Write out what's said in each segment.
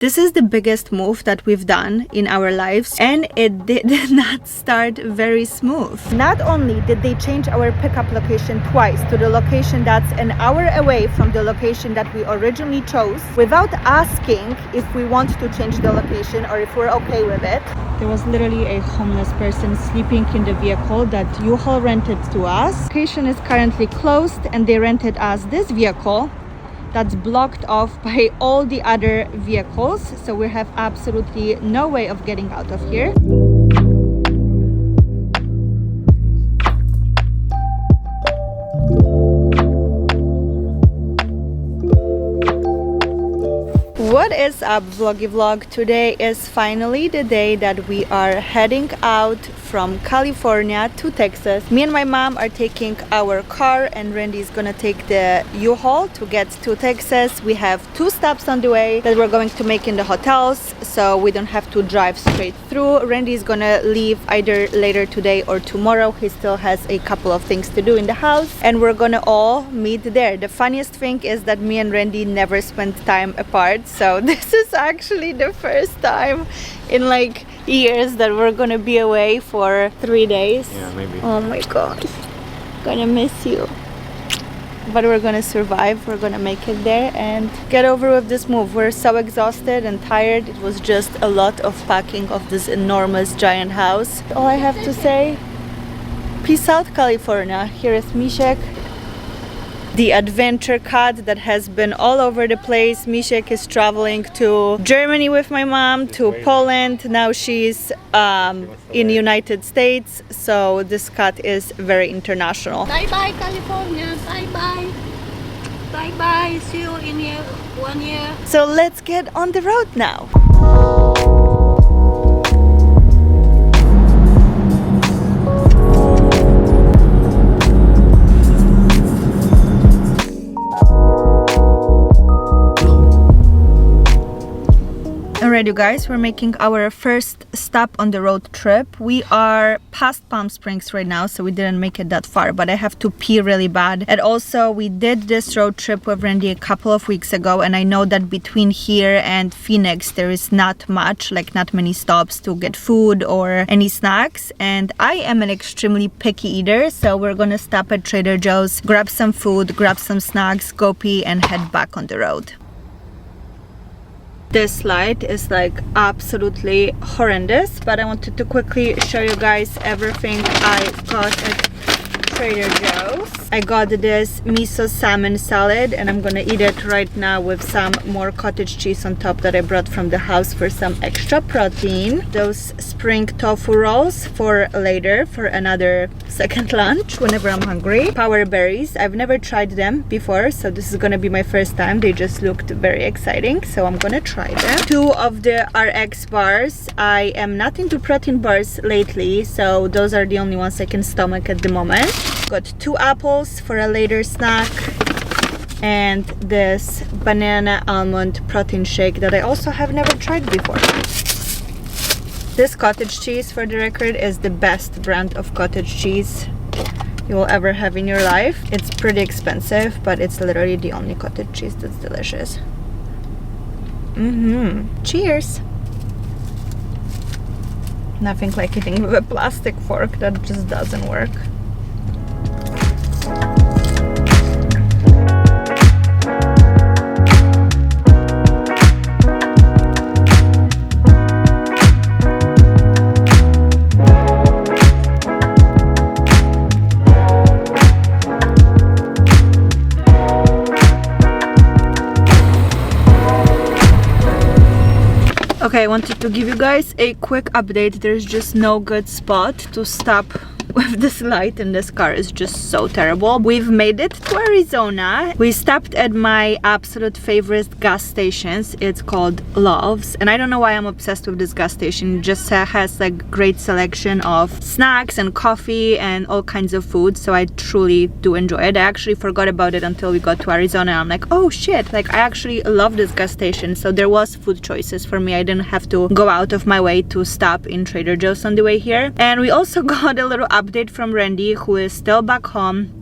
This is the biggest move that we've done in our lives, and it did not start very smooth. Not only did they change our pickup location twice to the location that's an hour away from the location that we originally chose, without asking if we want to change the location or if we're okay with it. There was literally a homeless person sleeping in the vehicle that U-Haul rented to us. The location is currently closed and they rented us this vehicle that's blocked off by all the other vehicles, so we have absolutely no way of getting out of here. What is up, vloggy vlog? Today is finally the day that we are heading out from California to Texas. Me and my mom are taking our car and Randy is gonna take the U-Haul to get to Texas. We have 2 stops on the way that we're going to make in the hotels, so we don't have to drive straight through. Randy is gonna leave either later today or tomorrow. He still has a couple of things to do in the house and we're gonna all meet there. The funniest thing is that me and Randy never spent time apart, so this is actually the first time in like years that we're gonna be away for 3 days. Yeah, maybe. Oh my god, gonna miss you, but we're gonna survive. We're gonna make it there and get over with this move. We're so exhausted and tired. It was just a lot of packing of this enormous giant house. All I have to say, peace out, California. Here is Misiek, the adventure cat that has been all over the place. Misiek is traveling to Germany with my mom, to Poland. Now she's in the United States, so this cat is very international. Bye bye California, bye bye. Bye bye, see you in 1 year. So let's get on the road now. Alright, you guys, we're making our first stop on the road trip. We are past Palm Springs right now, so we didn't make it that far, but I have to pee really bad. And also, we did this road trip with Randy a couple of weeks ago, and I know that between here and Phoenix there is not much, like not many stops to get food or any snacks, and I am an extremely picky eater, so we're gonna stop at Trader Joe's, grab some food, grab some snacks, go pee, and head back on the road. This light is like absolutely horrendous, but I wanted to quickly show you guys everything I got at Trader Joe's. I got this miso salmon salad and I'm gonna eat it right now with some more cottage cheese on top that I brought from the house for some extra protein. Those spring tofu rolls for later, for another second lunch whenever I'm hungry. Power berries, I've never tried them before, so this is gonna be my first time. They just looked very exciting, so I'm gonna try them. 2 of the RX bars. I am not into protein bars lately, so those are the only ones I can stomach at the moment. Got 2 apples for a later snack and this banana almond protein shake that I also have never tried before. This cottage cheese, for the record, is the best brand of cottage cheese you will ever have in your life. It's pretty expensive, but it's literally the only cottage cheese that's delicious. Cheers. Nothing like eating with a plastic fork, that just doesn't work. Okay, I wanted to give you guys a quick update. There's just no good spot to stop with this light in this car. Is just so terrible. We've made it to Arizona. We stopped at my absolute favorite gas stations. It's called Love's, and I don't know why I'm obsessed with this gas station. It just has like great selection of snacks and coffee and all kinds of food, so I truly do enjoy it. I actually forgot about it until we got to Arizona. I'm like, oh shit, like I actually love this gas station. So there was food choices for me. I didn't have to go out of my way to stop in Trader Joe's on the way here. And we also got a little update from Randy, who is still back home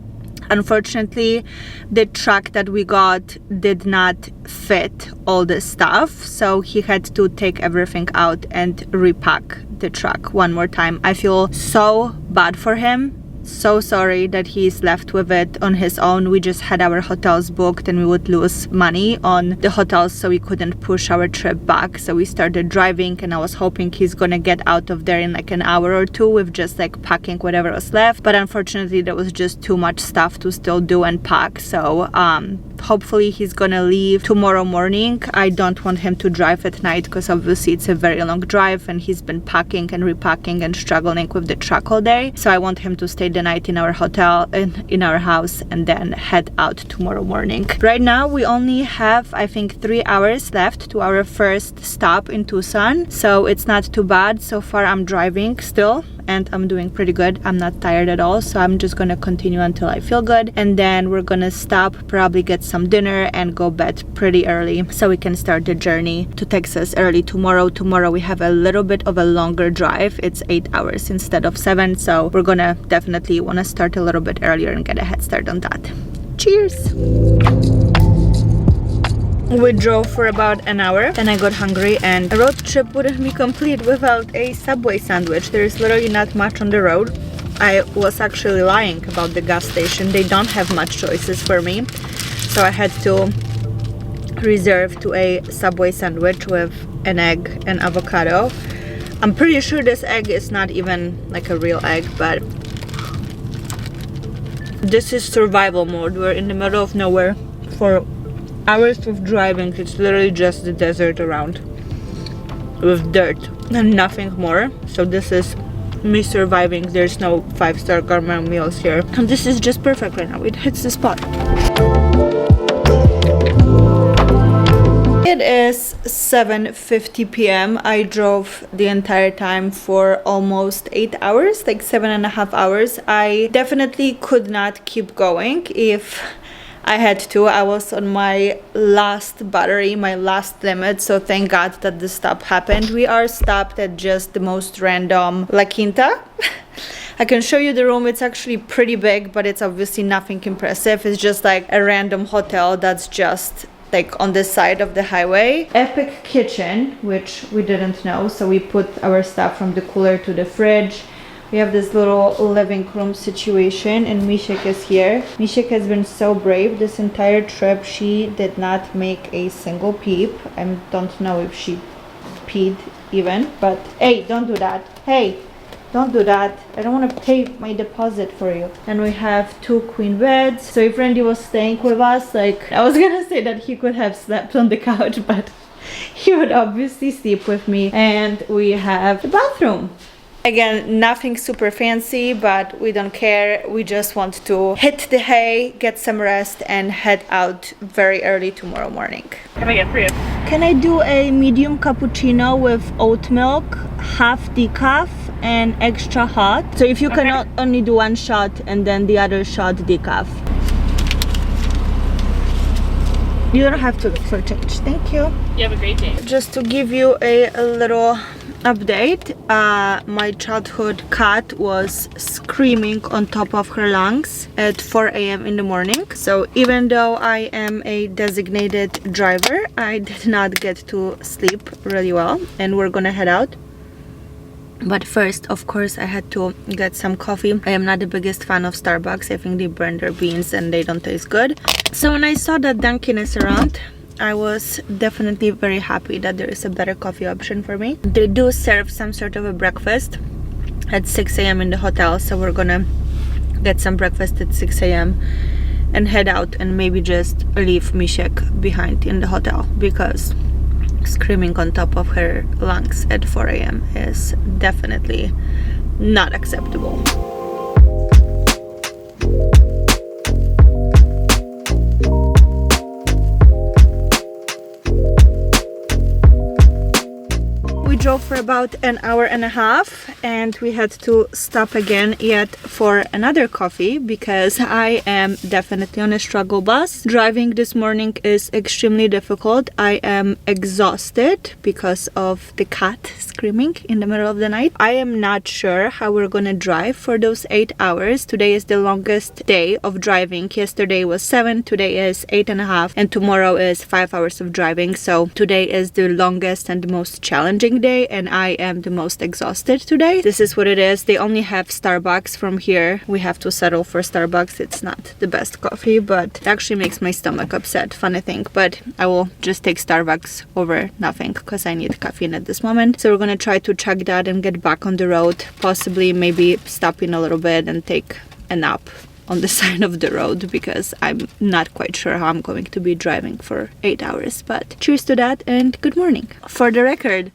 Unfortunately, the truck that we got did not fit all the stuff, so he had to take everything out and repack the truck one more time. I feel so bad for him. So sorry that he's left with it on his own. We just had our hotels booked and we would lose money on the hotels, so we couldn't push our trip back. So we started driving, and I was hoping he's gonna get out of there in like an hour or two with just like packing whatever was left. But unfortunately, there was just too much stuff to still do and pack. So hopefully he's gonna leave tomorrow morning. I don't want him to drive at night because obviously it's a very long drive and he's been packing and repacking and struggling with the truck all day. So I want him to stay the night in our hotel, in our house, and then head out tomorrow morning. Right now we only have, I think, 3 hours left to our first stop in Tucson, so it's not too bad. So far I'm driving still and I'm doing pretty good. I'm not tired at all, so I'm just gonna continue until I feel good, and then we're gonna stop, probably get some dinner and go bed pretty early so we can start the journey to Texas early tomorrow. Tomorrow we have a little bit of a longer drive. It's 8 hours instead of 7, so we're gonna definitely want to start a little bit earlier and get a head start on that. Cheers! We drove for about an hour and I got hungry, and a road trip wouldn't be complete without a Subway sandwich. There is literally not much on the road. I was actually lying about the gas station. They don't have much choices for me, so I had to reserve to a Subway sandwich with an egg and avocado. I'm pretty sure this egg is not even like a real egg, but this is survival mode. We're in the middle of nowhere for hours of driving. It's literally just the desert around with dirt and nothing more. So this is me surviving. There's no 5-star gourmet meals here, and this is just perfect right now. It hits the spot. It is 7:50 p.m. I drove the entire time for almost 8 hours, like 7.5 hours. I definitely could not keep going if I had to. I was on my last battery, my last limit, so thank God that the stop happened. We are stopped at just the most random La Quinta. I can show you the room. It's actually pretty big, but it's obviously nothing impressive. It's just like a random hotel that's just like on the side of the highway. Epic kitchen, which we didn't know, so we put our stuff from the cooler to the fridge. We have this little living room situation, and Mishek is here. Mishek has been so brave this entire trip. She did not make a single peep. I don't know if she peed even, but hey, don't do that. Hey, don't do that. I don't want to pay my deposit for you. And we have 2 queen beds. So if Randy was staying with us, like, I was gonna say that he could have slept on the couch, but he would obviously sleep with me. And we have the bathroom. Again, nothing super fancy, but we don't care. We just want to hit the hay, get some rest, and head out very early tomorrow morning. Can I get for you? Can I do a medium cappuccino with oat milk, half decaf, and extra hot? So if you cannot only do 1 shot and then the other shot decaf. You don't have to look for change. Thank you. You have a great day. Just to give you a little update, my childhood cat was screaming on top of her lungs at 4 a.m. in the morning. So even though I am a designated driver, I did not get to sleep really well, and we're gonna head out. But first, of course, I had to get some coffee. I am not the biggest fan of Starbucks. I think they burn their beans and they don't taste good. So when I saw that Dunkin' is around, I was definitely very happy that there is a better coffee option for me. They do serve some sort of a breakfast at 6 a.m. in the hotel, so we're gonna get some breakfast at 6 a.m. and head out and maybe just leave Mishek behind in the hotel, because screaming on top of her lungs at 4 a.m. is definitely not acceptable. We drove for about an hour and a half and we had to stop again yet for another coffee because I am definitely on a struggle bus. Driving this morning is extremely difficult. I am exhausted because of the cat screaming in the middle of the night. I am not sure how we're gonna drive for those 8 hours. Today is the longest day of driving. Yesterday was 7, today is 8.5, and tomorrow is 5 hours of driving. So today is the longest and the most challenging day, and I am the most exhausted today. This is what it is. They only have Starbucks from here. We have to settle for Starbucks. It's not the best coffee, but it actually makes my stomach upset, funny thing. But I will just take Starbucks over nothing because I need caffeine at this moment. So we're gonna try to check that and get back on the road, possibly maybe stop in a little bit and take a nap on the side of the road because I'm not quite sure how I'm going to be driving for 8 hours. But cheers to that and good morning. For the record,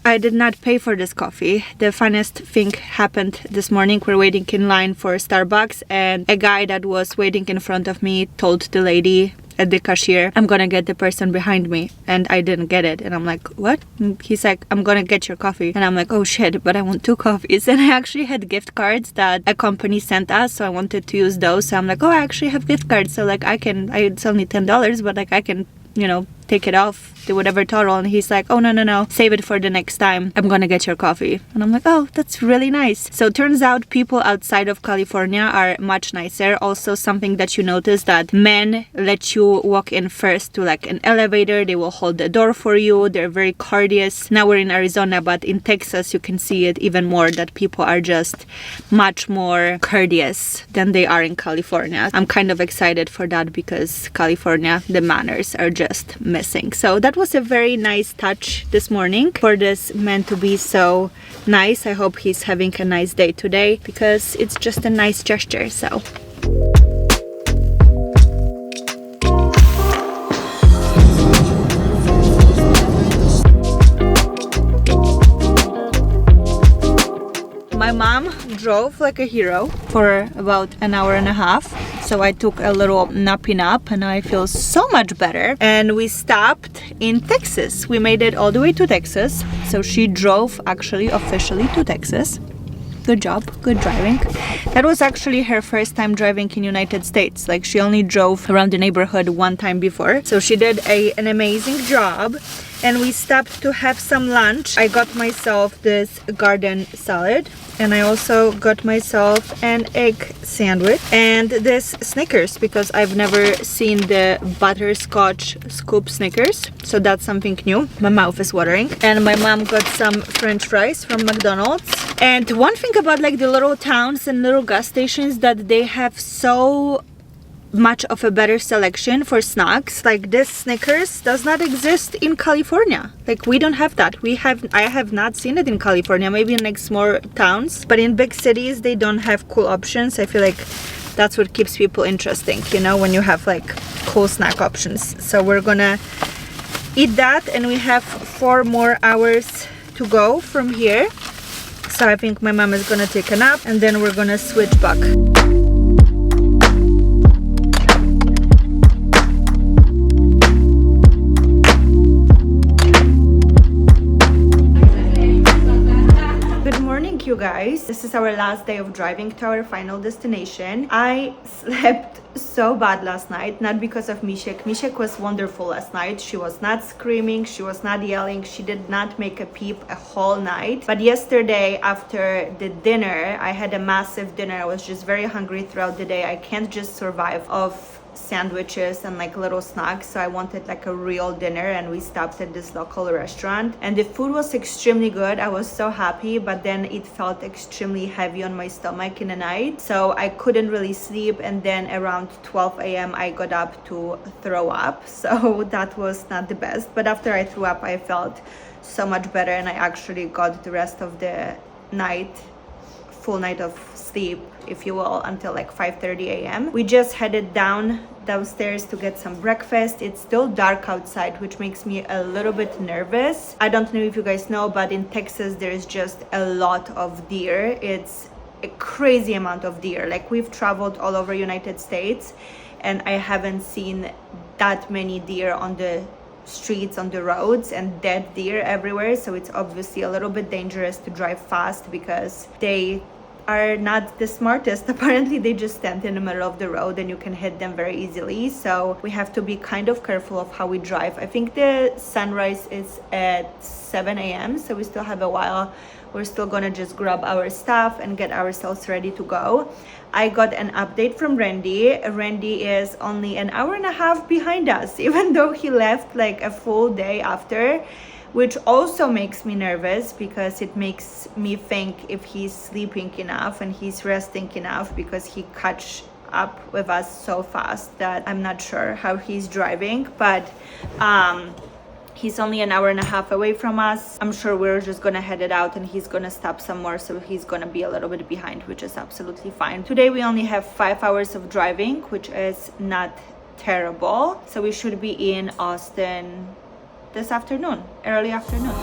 I did not pay for this coffee. The funniest thing happened this morning. We're waiting in line for Starbucks and a guy that was waiting in front of me told the lady at the cashier, I'm gonna get the person behind me, and I didn't get it. And I'm like, what? And he's like, I'm gonna get your coffee. And I'm like, oh shit, but I want 2 coffees. And I actually had gift cards that a company sent us, so I wanted to use those. So I'm like, oh, I actually have gift cards, so like it's only $10, but like I can, you know, take it off the whatever total. And he's like, oh no, save it for the next time, I'm gonna get your coffee. And I'm like, oh, that's really nice. So turns out people outside of California are much nicer. Also, something that you notice, that men let you walk in first to like an elevator. They will hold the door for you. They're very courteous. Now we're in Arizona, but in Texas you can see it even more, that people are just much more courteous than they are in California. I'm kind of excited for that because California, the manners are just missing. So that was a very nice touch this morning for this man to be so nice. I hope he's having a nice day today because it's just a nice gesture. So my mom drove like a hero for about an hour and a half. So I took a little nappy nap and I feel so much better. And we stopped in Texas. We made it all the way to Texas. So she drove actually officially to Texas. Good job, good driving. That was actually her first time driving in United States. Like she only drove around the neighborhood one time before. So she did an amazing job. And we stopped to have some lunch. I got myself this garden salad and I also got myself an egg sandwich and this Snickers because I've never seen the butterscotch scoop Snickers. So that's something new. My mouth is watering. And my mom got some French fries from McDonald's. And one thing about like the little towns and little gas stations, that they have so much of a better selection for snacks. Like this Snickers does not exist in California. Like we don't have that. I have not seen it in California, maybe in like small towns, but in big cities they don't have cool options. I feel like that's what keeps people interesting, you know, when you have like cool snack options. So we're gonna eat that and we have 4 more hours to go from here. So I think my mom is gonna take a nap and then we're gonna switch back. You guys, this is our last day of driving to our final destination. I slept so bad last night, not because of Mishek. Mishek was wonderful last night. She was not screaming, she was not yelling, she did not make a peep a whole night. But yesterday after the dinner, I had a massive dinner. I was just very hungry throughout the day. I can't just survive off sandwiches and like little snacks, so I wanted like a real dinner and we stopped at this local restaurant and the food was extremely good. I was so happy, but then it felt extremely heavy on my stomach in the night, so I couldn't really sleep. And then around 12 a.m. I got up to throw up, so that was not the best. But after I threw up I felt so much better and I actually got the rest of the night, full night of sleep, if you will, until like 5:30 a.m. We just headed downstairs to get some breakfast. It's still dark outside, which makes me a little bit nervous. I don't know if you guys know, but in Texas there is just a lot of deer. It's a crazy amount of deer. Like we've traveled all over United States and I haven't seen that many deer on the streets on the roads and dead deer everywhere, so it's obviously a little bit dangerous to drive fast because they are not the smartest. Apparently they just stand in the middle of the road and you can hit them very easily, so we have to be kind of careful of how we drive. I think the sunrise is at 7 a.m. so we still have a while. We're still gonna just grab our stuff and get ourselves ready to go. I got an update from Randy. Randy is only an hour and a half behind us, even though he left like a full day after, which also makes me nervous because it makes me think if he's sleeping enough and he's resting enough, because he catch up with us so fast that I'm not sure how he's driving. But he's only an hour and a half away from us. I'm sure we're just gonna head it out and he's gonna stop somewhere, so he's gonna be a little bit behind, which is absolutely fine. Today we only have 5 hours of driving, which is not terrible. So we should be in Austin this afternoon, early afternoon.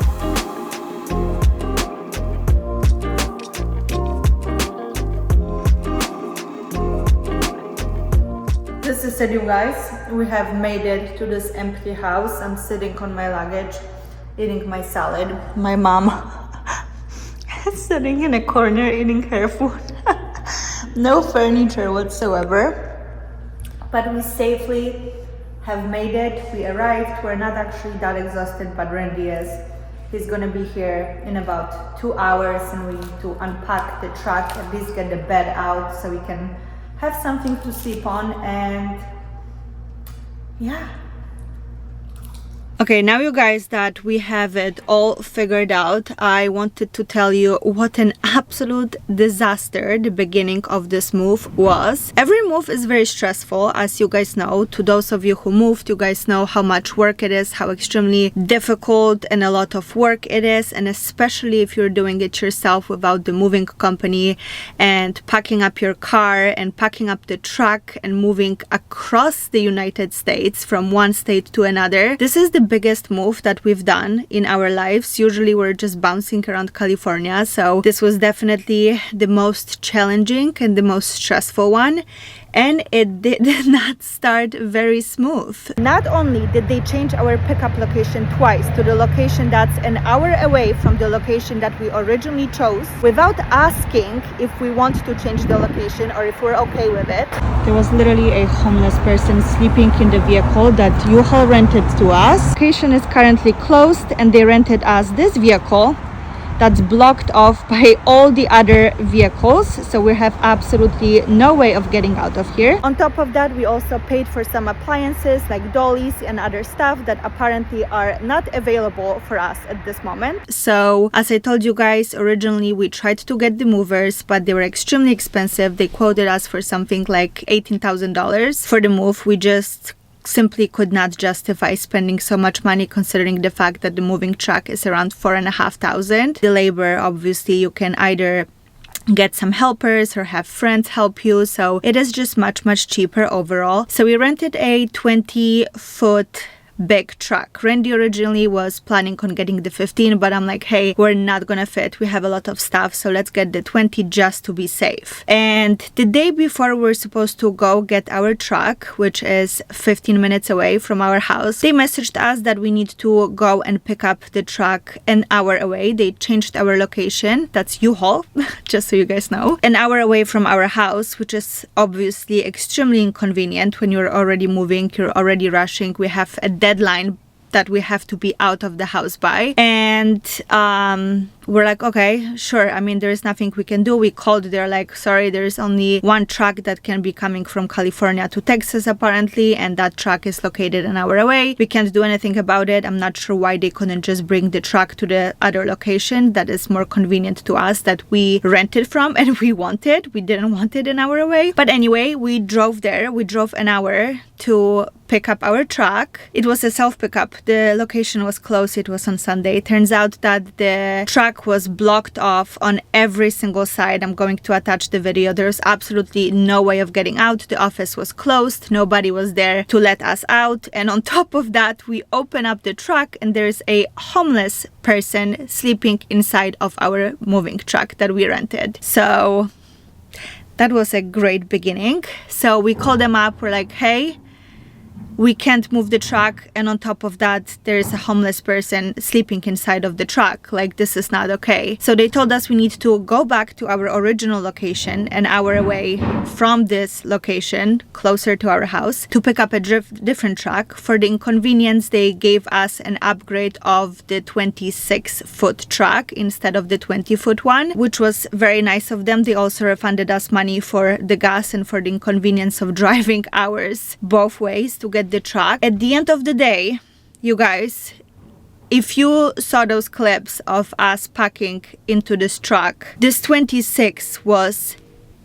This is it, you guys. We have made it to this empty house. I'm sitting on my luggage, eating my salad. My mom is sitting in a corner eating her food. No furniture whatsoever. But we safely have made it. We arrived. We're not actually that exhausted, but Randy is. He's gonna be here in about 2 hours, and we need to unpack the truck, at least get the bed out so we can have something to sleep on. And yeah. Okay, now you guys that we have it all figured out, I wanted to tell you what an absolute disaster the beginning of this move was. Every move is very stressful, as you guys know. To those of you who moved, you guys know how much work it is, how extremely difficult and a lot of work it is, and especially if you're doing it yourself without the moving company, and packing up your car and packing up the truck and moving across the United States from one state to another. This is the biggest move that we've done in our lives. Usually we're just bouncing around California, so this was definitely the most challenging and the most stressful one, and it did not start very smooth. Not only did they change our pickup location twice to the location that's an hour away from the location that we originally chose, without asking if we want to change the location or if we're okay with it. There was literally a homeless person sleeping in the vehicle that U-Haul rented to us. The location is currently closed and they rented us this vehicle that's blocked off by all the other vehicles, so we have absolutely no way of getting out of here. On top of that, we also paid for some appliances like dollies and other stuff that apparently are not available for us at this moment. So as I told you guys, originally we tried to get the movers, but they were extremely expensive. They quoted us for something like $18,000 for the move. We just simply could not justify spending so much money, considering the fact that the moving truck is around $4,500. The labor, obviously, you can either get some helpers or have friends help you, so it is just much cheaper overall. So we rented a 20-foot big truck. Randy originally was planning on getting the 15, but I'm like, hey, we're not gonna fit. We have a lot of stuff, so let's get the 20 just to be safe. And the day before we're supposed to go get our truck, which is 15 minutes away from our house, they messaged us that we need to go and pick up the truck an hour away. They changed our location. That's U-Haul, just so you guys know. An hour away from our house, which is obviously extremely inconvenient when you're already moving, you're already rushing. We have a deadline that we have to be out of the house by, and we're like, okay, sure. I mean, there is nothing we can do. We called, they're like, sorry, there is only one truck that can be coming from California to Texas apparently, and that truck is located an hour away. We can't do anything about it. I'm not sure why they couldn't just bring the truck to the other location that is more convenient to us, that we rented from and we wanted. We didn't want it an hour away. But anyway, we drove there. We drove an hour to pick up our truck. It was a self-pickup. The location was closed. It was on Sunday. It turns out that the truck was blocked off on every single side. I'm going to attach the video. There's absolutely no way of getting out. The office was closed. Nobody was there to let us out. And on top of that, we open up the truck and there's a homeless person sleeping inside of our moving truck that we rented. So that was a great beginning. So we called them up. We're like, hey, we can't move the truck, and on top of that there is a homeless person sleeping inside of the truck. Like, this is not okay. So they told us we need to go back to our original location, an hour away from this location, closer to our house, to pick up a different truck. For the inconvenience, they gave us an upgrade of the 26-foot truck instead of the 20-foot one, which was very nice of them. They also refunded us money for the gas and for the inconvenience of driving hours both ways to get the truck. At the end of the day, you guys, if you saw those clips of us packing into this truck, this 26 was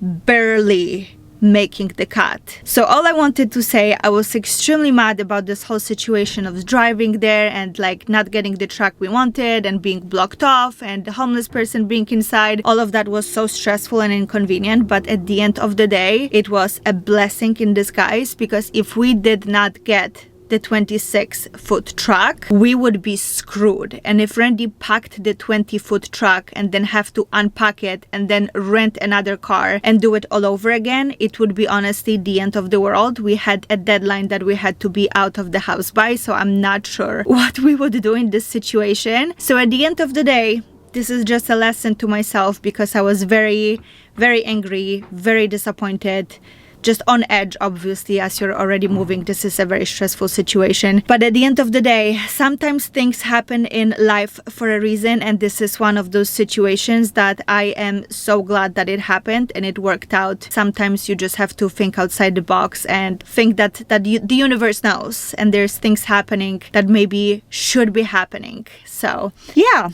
barely making the cut. So all I wanted to say, I was extremely mad about this whole situation of driving there and like not getting the truck we wanted and being blocked off and the homeless person being inside. All of that was so stressful and inconvenient, but at the end of the day, it was a blessing in disguise, because if we did not get the 26-foot truck, we would be screwed. And if Randy packed the 20-foot truck and then have to unpack it and then rent another car and do it all over again, it would be honestly the end of the world. We had a deadline that we had to be out of the house by, so I'm not sure what we would do in this situation. So at the end of the day, this is just a lesson to myself, because I was very, very angry, very disappointed, just on edge. Obviously, as you're already moving, this is a very stressful situation. But at the end of the day, sometimes things happen in life for a reason, and this is one of those situations that I am so glad that it happened and it worked out. Sometimes you just have to think outside the box and think that the universe knows, and there's things happening that maybe should be happening. So yeah.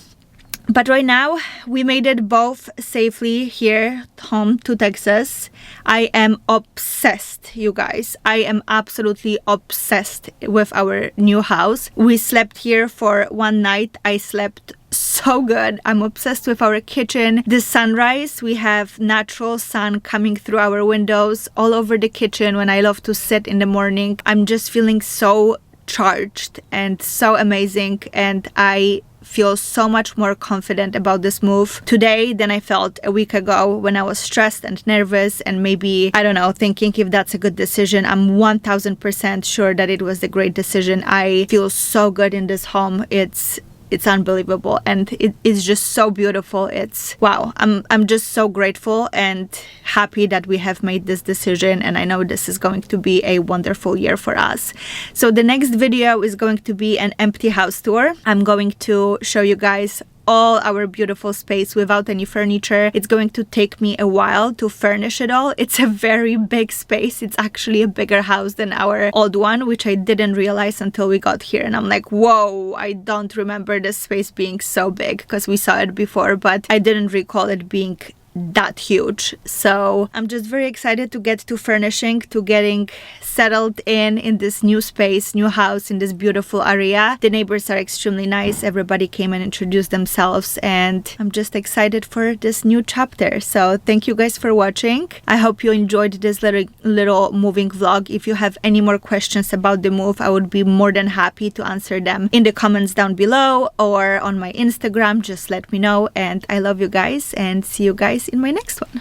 But right now, we made it both safely here home to Texas. I am obsessed, you guys. I am absolutely obsessed with our new house. We slept here for one night. I slept so good. I'm obsessed with our kitchen. The sunrise, we have natural sun coming through our windows all over the kitchen when I love to sit in the morning. I'm just feeling so charged and so amazing, and I feel so much more confident about this move today than I felt a week ago when I was stressed and nervous and maybe, I don't know, thinking if that's a good decision. I'm 1000% sure that it was a great decision. I feel so good in this home. It's unbelievable, and it is just so beautiful. It's wow. I'm just so grateful and happy that we have made this decision, and I know this is going to be a wonderful year for us. So the next video is going to be an empty house tour. I'm going to show you guys all our beautiful space without any furniture. It's going to take me a while to furnish it all. It's a very big space. It's actually a bigger house than our old one, which I didn't realize until we got here. And I'm like, whoa, I don't remember this space being so big, because we saw it before, but I didn't recall it being that huge. So I'm just very excited to get to furnishing, to getting settled in this new space, new house, in this beautiful area. The neighbors are extremely nice. Everybody came and introduced themselves, and I'm just excited for this new chapter. So thank you guys for watching. I hope you enjoyed this little moving vlog. If you have any more questions about the move, I would be more than happy to answer them in the comments down below or on my Instagram. Just let me know, and I love you guys, and see you guys in my next one.